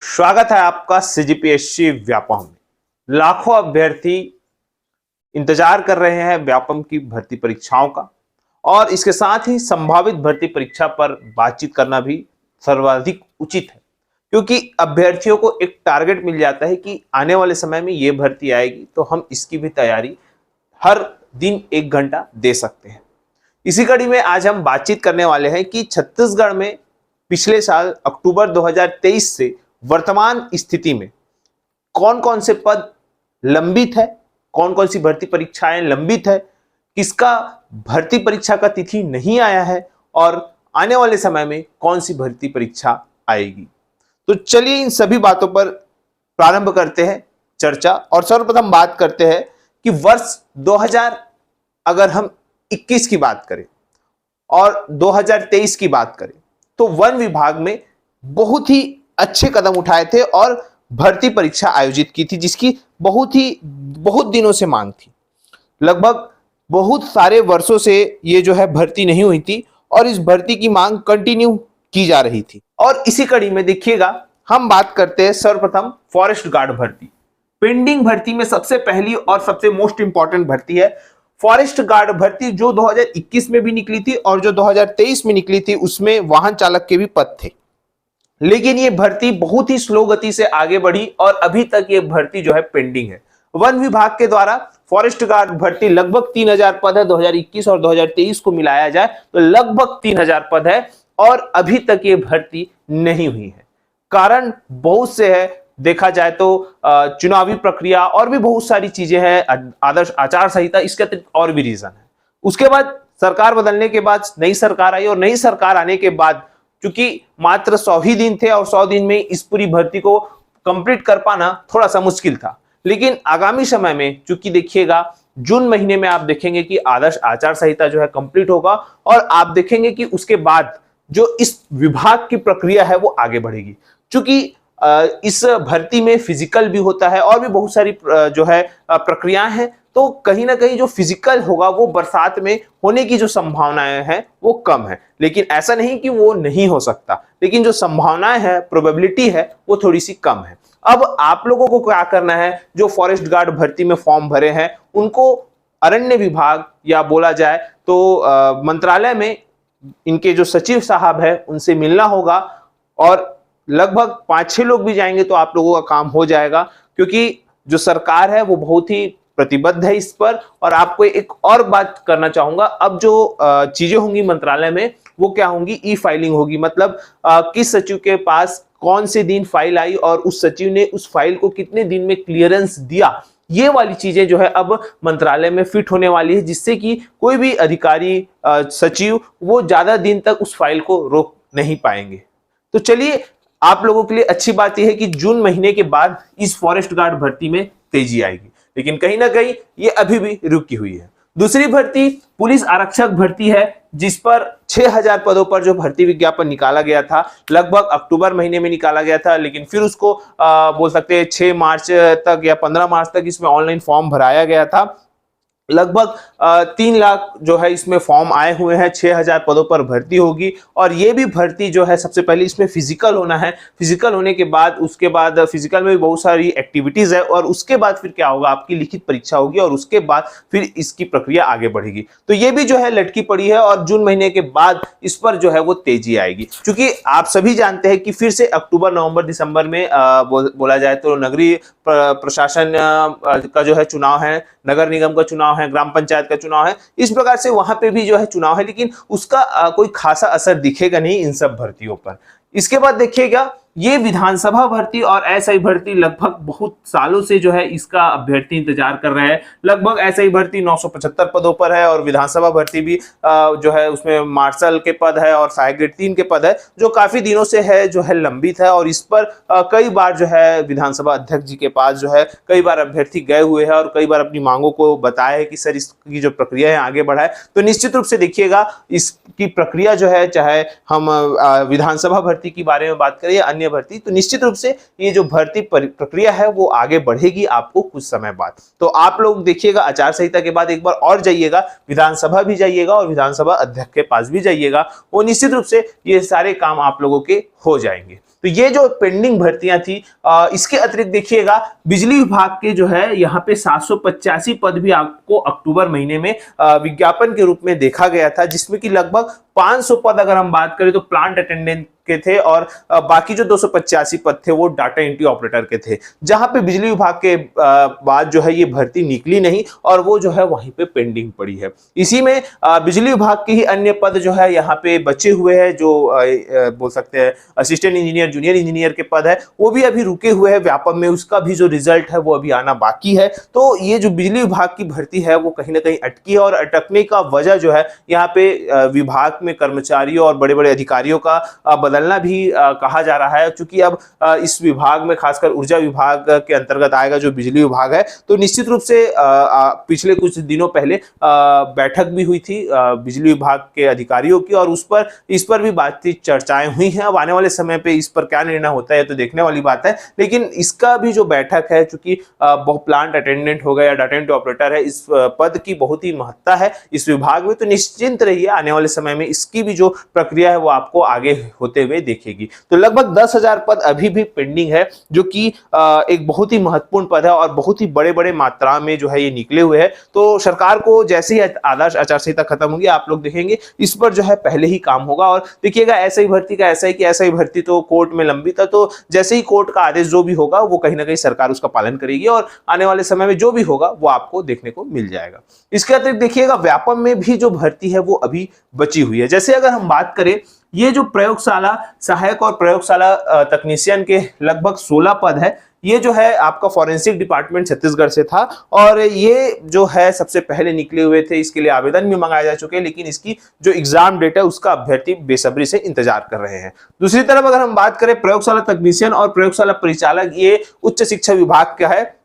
स्वागत है आपका सीजीपीएससी व्यापम में। लाखों अभ्यर्थी इंतजार कर रहे हैं व्यापम की भर्ती परीक्षाओं का और इसके साथ ही संभावित भर्ती परीक्षा पर बातचीत करना भी सर्वाधिक उचित है, क्योंकि अभ्यर्थियों को एक टारगेट मिल जाता है कि आने वाले समय में ये भर्ती आएगी तो हम इसकी भी तैयारी हर दिन 1 घंटा दे सकते हैं। इसी कड़ी में आज हम बातचीत करने वाले हैं कि छत्तीसगढ़ में पिछले साल अक्टूबर 2023 से वर्तमान स्थिति में कौन कौन से पद लंबित है, कौन कौन सी भर्ती परीक्षाएं लंबित है, किसका भर्ती परीक्षा का तिथि नहीं आया है और आने वाले समय में कौन सी भर्ती परीक्षा आएगी। तो चलिए इन सभी बातों पर प्रारंभ करते हैं चर्चा। और सर्वप्रथम बात करते हैं कि वर्ष 2000 अगर हम 21 की बात करें और 2023 की बात करें तो वन विभाग में बहुत ही अच्छे कदम उठाए थे और भर्ती परीक्षा आयोजित की थी, जिसकी बहुत दिनों से मांग थी। लगभग बहुत सारे वर्षों से ये जो है भर्ती नहीं हुई थी और इस भर्ती की मांग कंटिन्यू की जा रही थी। और इसी कड़ी में देखिएगा हम बात करते हैं सर्वप्रथम फॉरेस्ट गार्ड भर्ती। पेंडिंग भर्ती में सबसे पहली और सबसे मोस्ट इंपॉर्टेंट भर्ती है फॉरेस्ट गार्ड भर्ती, जो 2021 में भी निकली थी और जो 2023 में निकली थी उसमें वाहन चालक के भी पद थे। लेकिन ये भर्ती बहुत ही स्लो गति से आगे बढ़ी और अभी तक ये भर्ती जो है पेंडिंग है। वन विभाग के द्वारा फॉरेस्ट गार्ड भर्ती लगभग 3000 पद है, 2021 और 2023 को मिलाया जाए तो लगभग 3000 पद है और अभी तक ये भर्ती नहीं हुई है। कारण बहुत से है, देखा जाए तो चुनावी प्रक्रिया और भी बहुत सारी चीजें हैं, आदर्श आचार संहिता, इसके अतिरिक्त और भी रीजन है। उसके बाद सरकार बदलने के बाद नई सरकार आई और नई सरकार आने के बाद क्योंकि मात्र 100 ही दिन थे और 100 दिन में इस पूरी भर्ती को कंप्लीट कर पाना थोड़ा सा मुश्किल था। लेकिन आगामी समय में चूंकि देखिएगा जून महीने में आप देखेंगे कि आदर्श आचार संहिता जो है कंप्लीट होगा और आप देखेंगे कि उसके बाद जो इस विभाग की प्रक्रिया है वो आगे बढ़ेगी। चूंकि इस भर्ती में फिजिकल भी होता है और भी बहुत सारी जो है प्रक्रियाएं हैं, तो कहीं ना कहीं जो फिजिकल होगा वो बरसात में होने की जो संभावनाएं हैं वो कम है। लेकिन ऐसा नहीं कि वो नहीं हो सकता, लेकिन जो संभावनाएं है, प्रोबेबिलिटी है, वो थोड़ी सी कम है। अब आप लोगों को क्या करना है, जो फॉरेस्ट गार्ड भर्ती में फॉर्म भरे हैं उनको अरण्य विभाग या बोला जाए तो मंत्रालय में इनके जो सचिव साहब है उनसे मिलना होगा और लगभग 5-6 लोग भी जाएंगे तो आप लोगों का काम हो जाएगा, क्योंकि जो सरकार है वो बहुत ही प्रतिबद्ध है इस पर। और आपको एक और बात करना चाहूंगा, अब जो चीजें होंगी मंत्रालय में वो क्या होंगी, ई फाइलिंग होगी। मतलब किस सचिव के पास कौन से दिन फाइल आई और उस सचिव ने उस फाइल को कितने दिन में क्लियरेंस दिया, ये वाली चीजें जो है अब मंत्रालय में फिट होने वाली है, जिससे कि कोई भी अधिकारी सचिव वो ज्यादा दिन तक उस फाइल को रोक नहीं पाएंगे। तो चलिए, आप लोगों के लिए अच्छी बात यह है कि जून महीने के बाद इस फॉरेस्ट गार्ड भर्ती में तेजी आएगी, लेकिन कहीं ना कहीं ये अभी भी रुकी हुई है। दूसरी भर्ती पुलिस आरक्षक भर्ती है, जिस पर 6000 पदों पर जो भर्ती विज्ञापन निकाला गया था लगभग अक्टूबर महीने में निकाला गया था, लेकिन फिर उसको बोल सकते हैं 6 मार्च तक या 15 मार्च तक इसमें ऑनलाइन फॉर्म भराया गया था। लगभग 3 लाख जो है इसमें फॉर्म आए हुए हैं, 6000 पदों पर भर्ती होगी। और ये भी भर्ती जो है सबसे पहले इसमें फिजिकल होना है। फिजिकल होने के बाद उसके बाद फिजिकल में भी बहुत सारी एक्टिविटीज है और उसके बाद फिर क्या होगा, आपकी लिखित परीक्षा होगी और उसके बाद फिर इसकी प्रक्रिया आगे बढ़ेगी। तो ये भी जो है लटकी पड़ी है और जून महीने के बाद इस पर जो है वो तेजी आएगी, क्योंकि आप सभी जानते हैं कि फिर से अक्टूबर, नवंबर, दिसंबर में बोला जाए तो नगरीय प्रशासन का जो है चुनाव है, नगर निगम का चुनाव है, ग्राम पंचायत का चुनाव है। इस प्रकार से वहां पे भी जो है चुनाव है, लेकिन उसका कोई खासा असर दिखेगा नहीं इन सब भर्तियों पर। इसके बाद देखिएगा ये विधानसभा भर्ती और एसआई भर्ती लगभग बहुत सालों से जो है इसका अभ्यर्थी इंतजार कर रहे हैं। लगभग एसआई भर्ती 975 पदों पर है और विधानसभा भर्ती भी जो है उसमें मार्शल के पद है और सहायक ग्रेड 3 के पद है, जो काफी दिनों से है जो है लंबित है। और इस पर कई बार जो है विधानसभा अध्यक्ष जी के पास जो है कई बार अभ्यर्थी गए हुए हैं और कई बार अपनी मांगों को बताया है कि सर इसकी जो प्रक्रिया है आगे बढ़ाए। तो निश्चित रूप से देखिएगा इसकी प्रक्रिया जो है, चाहे हम विधानसभा भर्ती के बारे में बात करें या अन्य भर्ती, तो निश्चित रूप से ये जो भर्ती प्रक्रिया है वो आगे बढ़ेगी आपको कुछ समय बाद। तो आप लोग देखिएगा आचार संहिता के बाद एक बार और जाइएगा, विधानसभा भी जाइएगा और विधानसभा अध्यक्ष के पास भी जाइएगा, वो निश्चित रूप से ये सारे काम आप लोगों के हो जाएंगे। तो ये जो पेंडिंग भर्तियां थी, इसके अतिरिक्त देखिएगा बिजली विभाग के जो है यहाँ पे 785 पद भी आपको अक्टूबर महीने में विज्ञापन के रूप में देखा गया था, जिसमें कि लगभग 500 पद अगर हम बात करें तो प्लांट अटेंडेंट के थे और बाकी जो 285 पद थे वो डाटा एंट्री ऑपरेटर के थे, जहां पे बिजली विभाग के बाद जो है ये भर्ती निकली नहीं और वो जो है वहीं पे पेंडिंग पड़ी है। इसी में बिजली विभाग के ही अन्य पद जो है यहाँ पे बचे हुए हैं, जो बोल सकते हैं असिस्टेंट इंजीनियर, जूनियर इंजीनियर के पद है, वो भी अभी रुके हुए हैं व्यापम में, उसका भी जो रिजल्ट है वो अभी आना बाकी है। तो ये जो बिजली विभाग की भर्ती है वो कहीं ना कहीं अटकी है और अटकने का वजह जो है यहाँ पे विभाग में कर्मचारियों और बड़े बड़े अधिकारियों का बदलना भी कहा जा रहा है। चूंकि अब इस विभाग में खासकर ऊर्जा विभाग के अंतर्गत आएगा जो बिजली विभाग है, तो निश्चित रूप से पिछले कुछ दिनों पहले बैठक भी हुई थी बिजली विभाग के अधिकारियों की और इस पर भी बातचीत चर्चाएं हुई हैं। अब आने वाले समय पे इस पर क्या निर्णय होता है तो देखने वाली बात है, लेकिन इसका भी जो बैठक है, चूंकि प्लांट अटेंडेंट हो गया या डाटा एंट्री ऑपरेटर है, इस पद की बहुत ही महत्ता है इस विभाग में, तो निश्चिंत रहिए आने वाले समय में इसकी भी जो प्रक्रिया है वो आपको आगे होते हुए देखेगी। तो लगभग 10,000 पद अभी भी पेंडिंग है, जो कि एक बहुत ही महत्वपूर्ण पद है और बहुत ही बड़े बड़े मात्रा में जो है ये निकले हुए हैं। तो सरकार को जैसे ही आदर्श आचार संहिता खत्म होगी, आप लोग देखेंगे इस पर जो है पहले ही काम होगा। और देखिएगा ऐसा ही भर्ती का ऐसा ही कि ऐसा ही भर्ती तो कोर्ट में लंबित है, तो जैसे ही कोर्ट का आदेश जो भी होगा वो कहीं ना कहीं सरकार उसका पालन करेगी और आने वाले समय में जो भी होगा वो आपको देखने को मिल जाएगा। इसके अतिरिक्त देखिएगा व्यापम में भी जो भर्ती है वो अभी बची हुई है। जैसे अगर हम बात करें, ये जो प्रयोगशाला सहायक और प्रयोगशाला तकनीशियन के लगभग 16 पद है, ये जो है आपका फॉरेंसिक डिपार्टमेंट छत्तीसगढ़ से था और ये जो है सबसे पहले निकले हुए थे। इसके लिए आवेदन भी मंगाए जा चुके हैं, लेकिन इसकी जो एग्जाम डेट है उसका अभ्यर्थी बेसब्री से इंतजार कर रहे हैं। दूसरी तरफ अगर हम बात करें प्रयोगशाला तकनीशियन और प्रयोगशाला परिचालक, ये उच्च शिक्षा विभाग का है।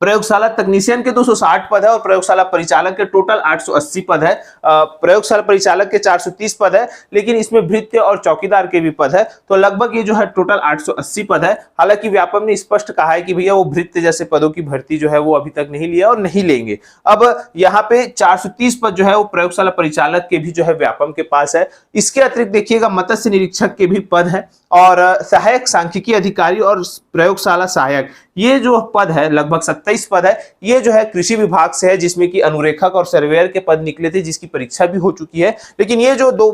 प्रयोगशाला तकनीशियन के 260 पद है और प्रयोगशाला परिचालक के टोटल 880 पद है। प्रयोगशाला परिचालक के 430 पद है, लेकिन इसमें भृत्य और चौकीदार के भी पद है, तो लगभग ये जो है टोटल 880 पद है। हालांकि व्यापम ने स्पष्ट कहा है कि भैया वो भृत्य जैसे पदों की भर्ती जो है वो अभी तक नहीं लिया और नहीं लेंगे। अब यहाँ पे 430 पद जो है वो प्रयोगशाला परिचालक के भी जो है व्यापम के पास है। इसके अतिरिक्त देखिएगा मत्स्य निरीक्षक के भी पद है और सहायक सांख्यिकी अधिकारी और प्रयोगशाला सहायक, ये जो पद है लगभग 27 पद है, ये जो है कृषि विभाग से है, जिसमें कि अनुरेखक और सर्वेयर के पद निकले थे, जिसकी परीक्षा भी हो चुकी है, लेकिन ये जो दो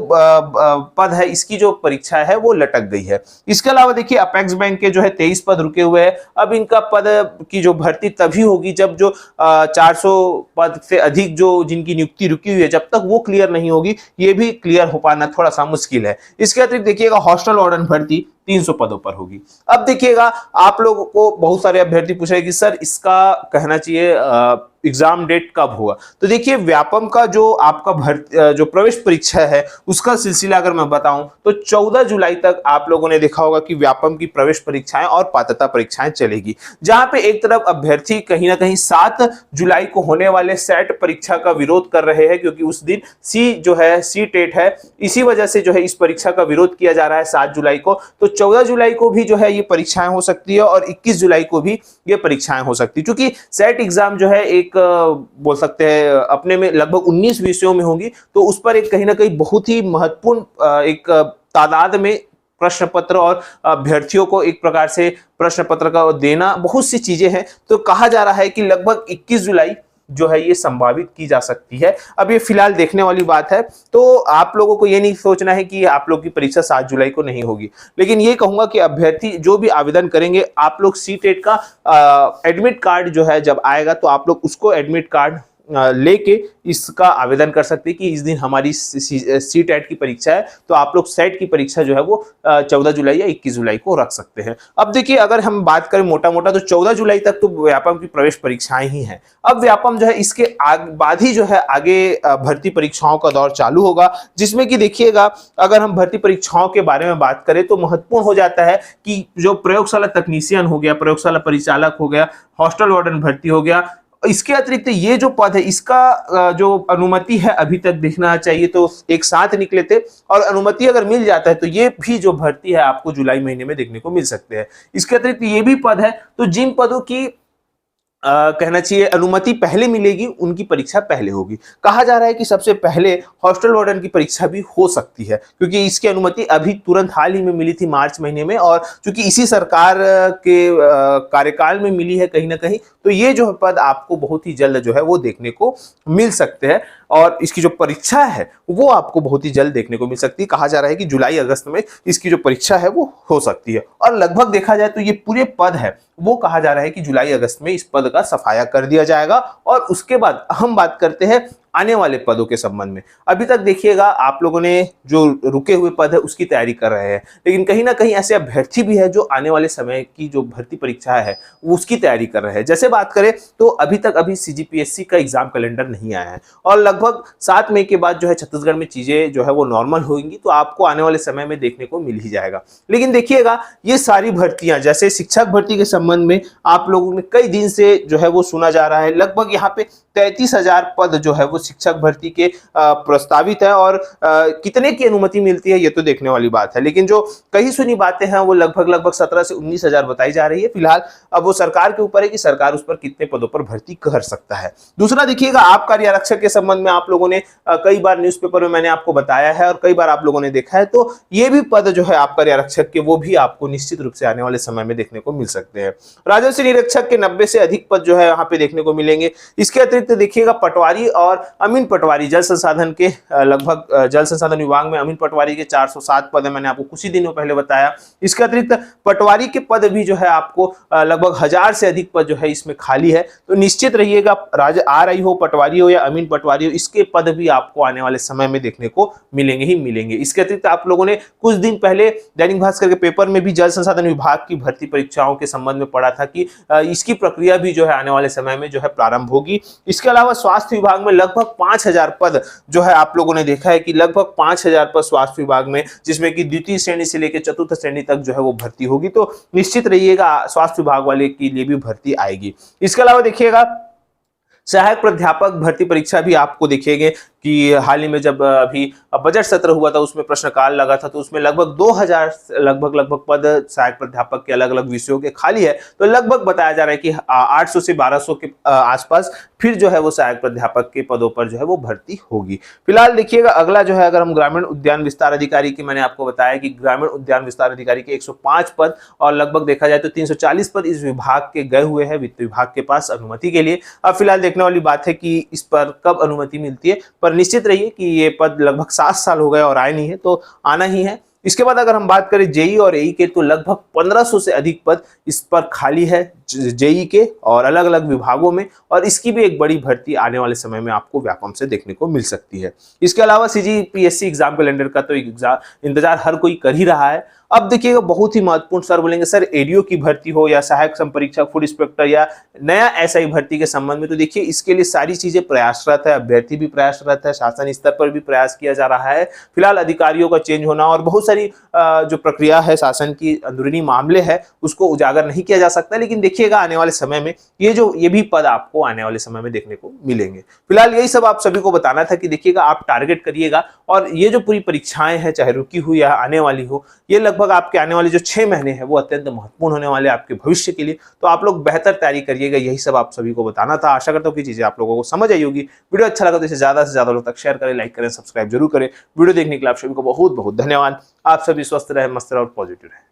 पद है इसकी जो परीक्षा है वो लटक गई है। इसके अलावा देखिए अपेक्स बैंक के जो है 23 पद रुके हुए हैं। अब इनका पद की जो भर्ती तभी होगी जब जो 400 पद से अधिक जो जिनकी नियुक्ति रुकी हुई है, जब तक वो क्लियर नहीं होगी, ये भी क्लियर हो पाना थोड़ा सा मुश्किल है। इसके अतिरिक्त देखिएगा हॉस्टल वार्डन भर्ती 300 पदों पर होगी। अब देखिएगा आप लोगों को बहुत सारे अभ्यर्थी पूछ रहे हैं कि सर इसका कहना चाहिए एग्जाम डेट कब होगा। तो देखिए व्यापम का जो आपका जो प्रवेश परीक्षा है उसका सिलसिला अगर मैं बताऊं तो 14 जुलाई तक आप लोगों ने देखा होगा कि व्यापम की प्रवेश परीक्षाएं और पात्रता परीक्षाएं चलेगी, जहां पे एक तरफ अभ्यर्थी कहीं ना कहीं 7 जुलाई को होने वाले सेट परीक्षा का विरोध कर रहे हैं, क्योंकि उस दिन सी टेट है, इसी वजह से जो है इस परीक्षा का विरोध किया जा रहा है 7 जुलाई को। तो 14 जुलाई को भी जो है ये परीक्षाएं हो सकती है और 21 जुलाई को भी ये परीक्षाएं हो सकती है, क्योंकि सेट एग्जाम जो है एक बोल सकते हैं अपने में लगभग 19 विषयों में होंगी, तो उस पर एक कहीं ना कहीं बहुत ही महत्वपूर्ण एक तादाद में प्रश्न पत्र और अभ्यर्थियों को एक प्रकार से प्रश्न पत्र का देना, बहुत सी चीजें हैं। तो कहा जा रहा है कि लगभग 21 जुलाई जो है ये संभावित की जा सकती है। अब ये फिलहाल देखने वाली बात है, तो आप लोगों को ये नहीं सोचना है कि आप लोग की परीक्षा 7 जुलाई को नहीं होगी, लेकिन ये कहूंगा कि अभ्यर्थी जो भी आवेदन करेंगे, आप लोग सी टेट का एडमिट कार्ड जो है जब आएगा तो आप लोग उसको एडमिट कार्ड लेके इसका आवेदन कर सकते हैं कि इस दिन हमारी सी टेट की परीक्षा है, तो आप लोग सेट की परीक्षा जो है वो 14 जुलाई या 21 जुलाई को रख सकते हैं। अब देखिए अगर हम बात करें मोटा मोटा तो 14 जुलाई तक तो व्यापम की प्रवेश परीक्षाएं ही हैं। अब व्यापम जो है इसके बाद ही जो है आगे भर्ती परीक्षाओं का दौर चालू होगा, जिसमें कि देखिएगा अगर हम भर्ती परीक्षाओं के बारे में बात करें तो महत्वपूर्ण हो जाता है कि जो प्रयोगशाला तकनीशियन हो गया, प्रयोगशाला परिचालक हो गया, हॉस्टल वार्डन भर्ती हो गया, इसके अतिरिक्त ये जो पद है इसका जो अनुमति है अभी तक देखना चाहिए तो एक साथ निकले थे, और अनुमति अगर मिल जाता है तो ये भी जो भर्ती है आपको जुलाई महीने में देखने को मिल सकते हैं। इसके अतिरिक्त ये भी पद है, तो जिन पदों की कहना चाहिए अनुमति पहले मिलेगी, उनकी परीक्षा पहले होगी। कहा जा रहा है कि सबसे पहले हॉस्टल वार्डन की परीक्षा भी हो सकती है, क्योंकि इसकी अनुमति अभी तुरंत हाल ही में मिली थी मार्च महीने में, और चूंकि इसी सरकार के कार्यकाल में मिली है कहीं ना कहीं, तो ये जो पद आपको बहुत ही जल्द जो है वो देखने को मिल सकते हैं, और इसकी जो परीक्षा है वो आपको बहुत ही जल्द देखने को मिल सकती है। कहा जा रहा है कि जुलाई अगस्त में इसकी जो परीक्षा है वो हो सकती है, और लगभग देखा जाए तो ये पूरे पद है वो कहा जा रहा है कि जुलाई अगस्त में इस पद का सफाया कर दिया जाएगा। और उसके बाद हम बात करते हैं आने वाले पदों के संबंध में। अभी तक देखिएगा आप लोगों ने जो रुके हुए पद है उसकी तैयारी कर रहे हैं, लेकिन कहीं ना कहीं ऐसे अभ्यर्थी भी है जो आने वाले समय की जो भर्ती परीक्षा है वो उसकी तैयारी कर रहे हैं। जैसे बात करें तो अभी सीजीपीएससी का एग्जाम कैलेंडर नहीं आया है, और लगभग 7 मई के बाद जो है छत्तीसगढ़ में चीजें जो है वो नॉर्मल होंगी, तो आपको आने वाले समय में देखने को मिल ही जाएगा। लेकिन देखिएगा ये सारी भर्तियां, जैसे शिक्षक भर्ती के संबंध में आप लोगों ने कई दिन से जो है वो सुना जा रहा है, लगभग यहाँ पे 33,000 पद जो है वो शिक्षक भर्ती के प्रस्तावित है, और कितने की अनुमति मिलती है ये तो देखने वाली बात है। लेकिन जो कही सुनी बातें हैं वो लगभग 17 से 19,000 बताई जा रही है। फिलहाल अब वो सरकार के ऊपर है कि सरकार उस पर कितने पदों पर भर्ती कर सकता है। दूसरा देखिएगा आबकारी आरक्षक के संबंध में आप लोगों ने कई बार न्यूज़पेपर में मैंने आपको बताया है और कई बार आप लोगों ने देखा है, तो ये भी पद जो है आबकारी आरक्षक के वो भी आपको निश्चित रूप से आने वाले समय में देखने को मिल सकते हैं। राजस्व निरीक्षक के 90 से अधिक पद जो है यहाँ पे देखने को मिलेंगे। इसके अतिरिक्त देखिएगा पटवारी और अमीन पटवारी जल संसाधन के लगभग जल संसाधन विभाग में अमीन पटवारी के 407 पद है, मैंने आपको कुछ ही दिनों पहले बताया। इसके अतिरिक्त पटवारी के पद भी जो है आपको लगभग 1000 से अधिक पद जो है इसमें खाली है, तो निश्चित रहिएगा RI हो, पटवारी हो या अमीन पटवारी हो, इसके पद भी आपको आने वाले समय में देखने को मिलेंगे ही मिलेंगे। इसके अतिरिक्त आप लोगों ने कुछ दिन पहले दैनिक भास्कर के पेपर में भी जल संसाधन विभाग की भर्ती परीक्षाओं के संबंध में पढ़ा था कि इसकी प्रक्रिया भी जो है आने वाले समय में जो है प्रारंभ होगी। इसके अलावा स्वास्थ्य विभाग में लगभग 5000 पद जो है आप लोगों ने देखा है कि लगभग 5000 पद स्वास्थ्य विभाग में, जिसमें कि द्वितीय श्रेणी से लेकर चतुर्थ श्रेणी तक जो है वो भर्ती होगी, तो निश्चित रहिएगा स्वास्थ्य विभाग वाले के लिए भी भर्ती आएगी। इसके अलावा देखिएगा सहायक प्राध्यापक भर्ती परीक्षा भी आपको देखेंगे कि हाल ही में जब अभी बजट सत्र हुआ था उसमें प्रश्नकाल लगा था, तो उसमें लगभग 2000 लगभग पद सहायक प्राध्यापक के अलग अलग विषयों के खाली है, तो लगभग बताया जा रहा है कि 800 से 1200 के आसपास फिर जो है वो सहायक प्राध्यापक के पदों पर जो है वो भर्ती होगी। फिलहाल देखिएगा अगला जो है, अगर हम ग्रामीण उद्यान विस्तार अधिकारी की, मैंने आपको बताया कि ग्रामीण उद्यान विस्तार अधिकारी के 105 पद और लगभग देखा जाए तो 340 पद इस विभाग के गए हुए हैं वित्त विभाग के पास अनुमति के लिए। अब फिलहाल देखने वाली बात है कि इस पर कब अनुमति मिलती है, पर निश्चित रहिए कि ये पद लगभग 7 साल हो गए और आए नहीं है, तो आना ही है। इसके बाद अगर हम बात करें जेई और एई के, तो लगभग 1500 से अधिक पद इस पर खाली है जेई के और अलग अलग विभागों में, और इसकी भी एक बड़ी भर्ती आने वाले समय में आपको व्यापम से देखने को मिल सकती है। इसके अलावा सीजीपीएससी एग्जाम कैलेंडर का तो इंतजार हर कोई कर ही रहा है। अब देखिएगा बहुत ही महत्वपूर्ण, सर बोलेंगे सर एडीओ की भर्ती हो या सहायक संपरीक्षक, फूड इंस्पेक्टर या नया एसआई भर्ती के संबंध में, तो देखिए इसके लिए सारी चीजें प्रयासरत है, अभ्यर्थी भी प्रयासरत है, शासन स्तर पर भी प्रयास किया जा रहा है। फिलहाल अधिकारियों का चेंज होना और बहुत सारी जो प्रक्रिया है शासन की अंदरूनी मामले है उसको उजागर नहीं किया जा सकता, लेकिन देखिएगा आने वाले समय में ये भी पद आपको आने वाले समय में देखने को मिलेंगे। फिलहाल यही सब आप सभी को बताना था कि देखिएगा आप टारगेट करिएगा, और ये जो पूरी परीक्षाएं हैं चाहे रुकी हुई या आने वाली हो, ये लगभग आपके आने वाले जो 6 महीने हैं वो अत्यंत महत्वपूर्ण होने वाले आपके भविष्य के लिए, तो आप लोग बेहतर तैयारी करिएगा। यही सब आप सभी को बताना था। आशा करता हूँ कि चीजें आप लोगों को समझ आई होगी। वीडियो अच्छा लगा तो इसे ज्यादा से ज्यादा लोग तक शेयर करें, लाइक करें, सब्सक्राइब जरूर करें। वीडियो देखने के लिए आप सभी को बहुत बहुत धन्यवाद। आप सभी स्वस्थ रहे, मस्त रहे और पॉजिटिव रहे।